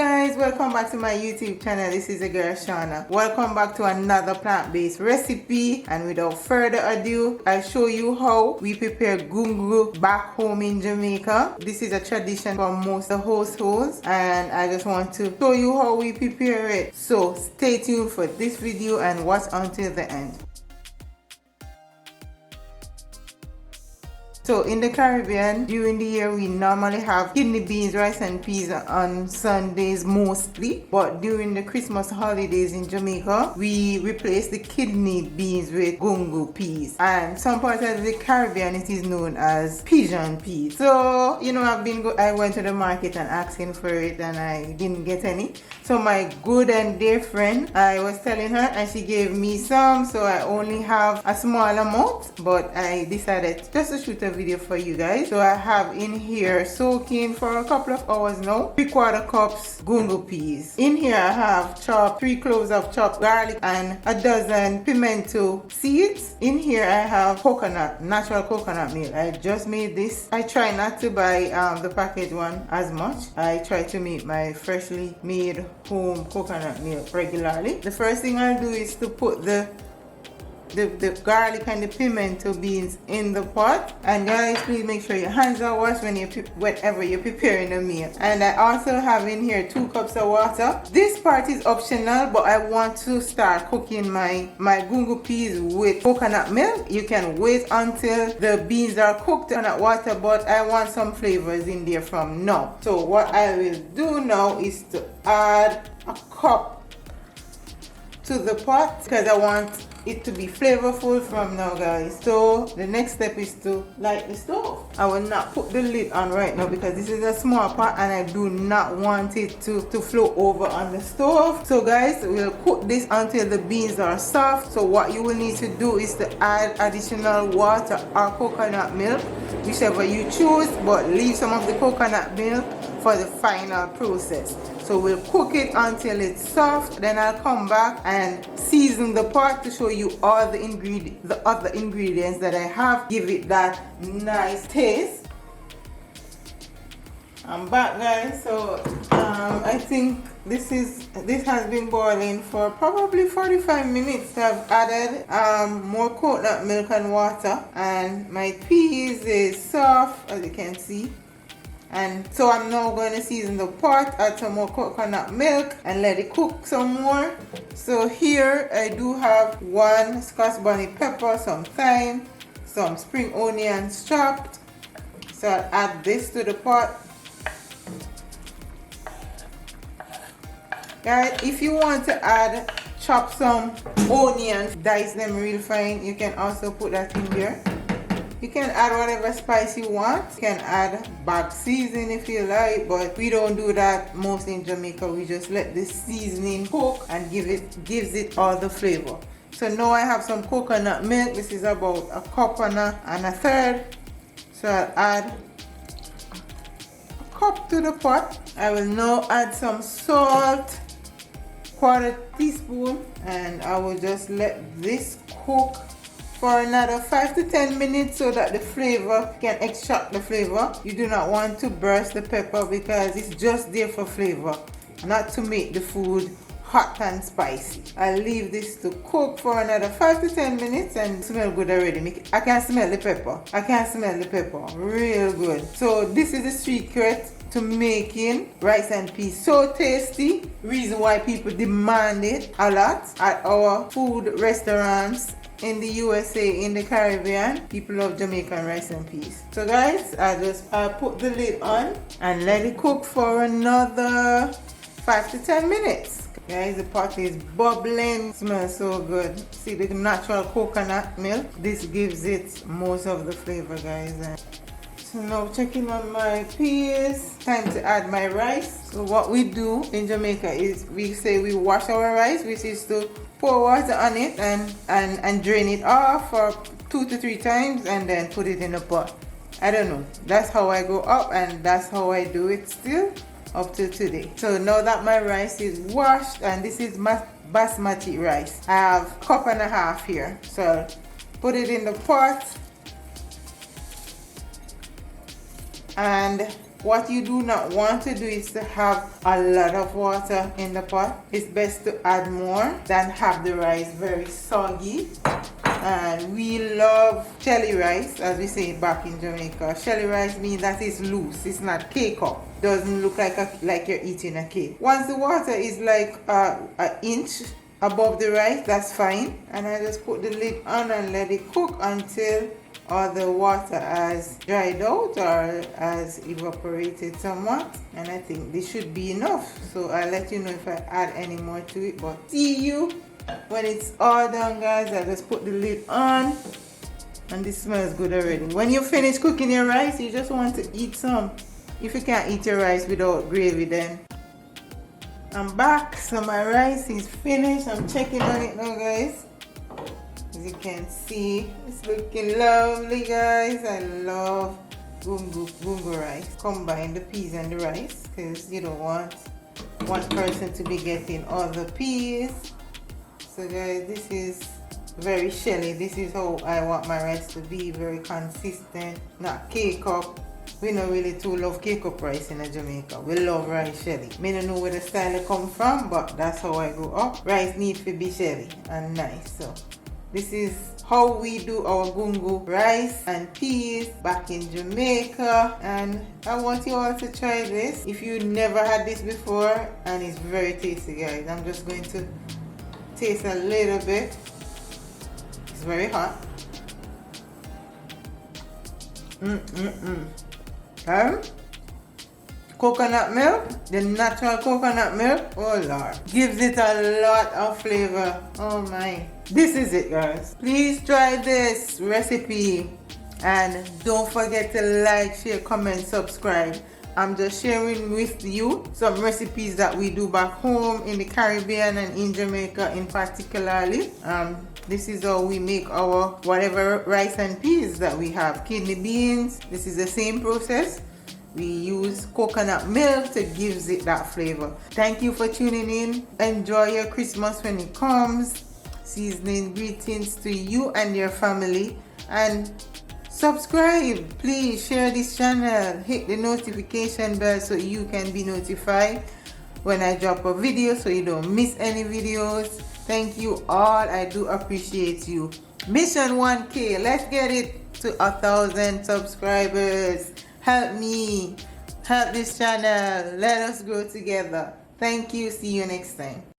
guys, welcome back to my YouTube channel. This is the girl Shawna. Welcome back to another plant-based recipe, and without further ado, I'll show you how we prepare gungo back home in Jamaica. This is a tradition for most of the households, and I just want to show you how we prepare it. So stay tuned for this video and watch until the end. So in the Caribbean, during the year, we normally have kidney beans, rice and peas on Sundays mostly. But during the Christmas holidays in Jamaica, we replace the kidney beans with gungo peas. And some parts of the Caribbean, it is known as pigeon peas. So, you know, I went to the market and asking for it, and I didn't get any. So my good and dear friend, I was telling her, and she gave me some. So I only have a small amount, but I decided just to shoot a video for you guys. So I have in here soaking for a couple of hours now 3/4 cups gungo peas. In here I have chopped 3 cloves of chopped garlic and a dozen pimento seeds. In here I have coconut, natural coconut milk. I just made this. I try not to buy the packaged one as much. I try to make my freshly made home coconut milk regularly. The first thing I'll do is to put the garlic and the pimento beans in the pot. And guys, please make sure your hands are washed whenever you're preparing a meal. And I also have in here 2 cups of water. This part is optional, but I want to start cooking my gungo peas with coconut milk. You can wait until the beans are cooked in coconut water, but I want some flavors in there from now. So what I will do now is to add a cup to the pot because I want it to be flavorful from now, guys. So the next step is to light the stove. I will not put the lid on right now because this is a small pot and I do not want it to flow over on the stove. So guys, we'll cook this until the beans are soft. So what you will need to do is to add additional water or coconut milk, whichever you choose, but leave some of the coconut milk for the final process. So we'll cook it until it's soft, then I'll come back and season the pot to show you all the other ingredients that I have. Give it that nice taste. I'm back, guys. So I think this has been boiling for probably 45 minutes. I've added more coconut milk and water, and my peas is soft, as you can see. And so I'm now going to season the pot, add some more coconut milk and let it cook some more. So here I do have 1 scotch bonnet pepper, some thyme, some spring onions chopped. So I'll add this to the pot. Guys, if you want to chop some onions, dice them real fine, you can also put that in here. You can add whatever spice you want. You can add bag seasoning if you like, but we don't do that mostly in Jamaica. We just let the seasoning cook and gives it all the flavor. So now I have some coconut milk. This is about 1.5 cups. So I'll add a cup to the pot. I will now add some salt, 1/4 teaspoon, and I will just let this cook for another 5 to 10 minutes so that the flavor can extract the flavor. You do not want to burst the pepper because it's just there for flavor, not to make the food hot and spicy. I'll leave this to cook for another 5 to 10 minutes and smell good already. I can smell the pepper. I can smell the pepper. Real good. So this is the secret to making rice and peas so tasty. Reason why people demand it a lot at our food restaurants in the USA, in the Caribbean. People love Jamaican rice and peas. So guys, I'll put the lid on and let it cook for another 5 to 10 minutes. Guys, the pot is bubbling. Smells so good. See the natural coconut milk? This gives it most of the flavor, guys. So now checking on my peas. Time to add my rice. So what we do in Jamaica is we say we wash our rice, which is to pour water on it and drain it off for 2 to 3 times and then put it in a pot. I don't know. That's how I go up, and that's how I do it still up till today. So now that my rice is washed, and this is basmati rice, I have 1.5 cups here. So I'll put it in the pot and What you do not want to do is to have a lot of water in the pot. It's best to add more than have the rice very soggy. And we love shelly rice, as we say back in Jamaica. Shelly rice means that it's loose, it's not cake up. Doesn't look like you're eating a cake. Once the water is like an inch above the rice, that's fine. And I just put the lid on and let it cook until all the water has dried out or has evaporated somewhat. And I think this should be enough. So I'll let you know if I add any more to it. But see you when it's all done, guys. I just put the lid on and this smells good already. When you finish cooking your rice, you just want to eat some. If you can't eat your rice without gravy, then I'm back. So my rice is finished. I'm checking on it now, guys. As you can see, it's looking lovely, guys. I love gungo rice. Combine the peas and the rice because you don't want one person to be getting all the peas. So guys, this is very shelly. This is how I want my rice to be, very consistent, not cake up. We don't really too love cake up rice in Jamaica. We love rice shelly. Me don't know where the style come from, but that's how I grew up. Rice need to be shelly and nice. So this is how we do our gungo rice and peas back in Jamaica, and I want you all to try this if you never had this before, and it's very tasty, guys. I'm just going to taste a little bit. It's very hot. Coconut milk, the natural coconut milk, oh lord, gives it a lot of flavor. Oh my, this is it, guys. Please try this recipe and don't forget to like, share, comment, subscribe. I'm just sharing with you some recipes that we do back home in the Caribbean and in Jamaica in particularly. This is how we make our whatever rice and peas that we have. Kidney beans, this is the same process. We use coconut milk to gives it that flavor. Thank you for tuning in. Enjoy your Christmas when it comes. Seasoning greetings to you and your family. And subscribe. Please share this channel. Hit the notification bell so you can be notified when I drop a video so you don't miss any videos. Thank you all. I do appreciate you. Mission 1K. Let's get it to 1,000 subscribers. Help me. Help this channel. Let us grow together. Thank you. See you next time.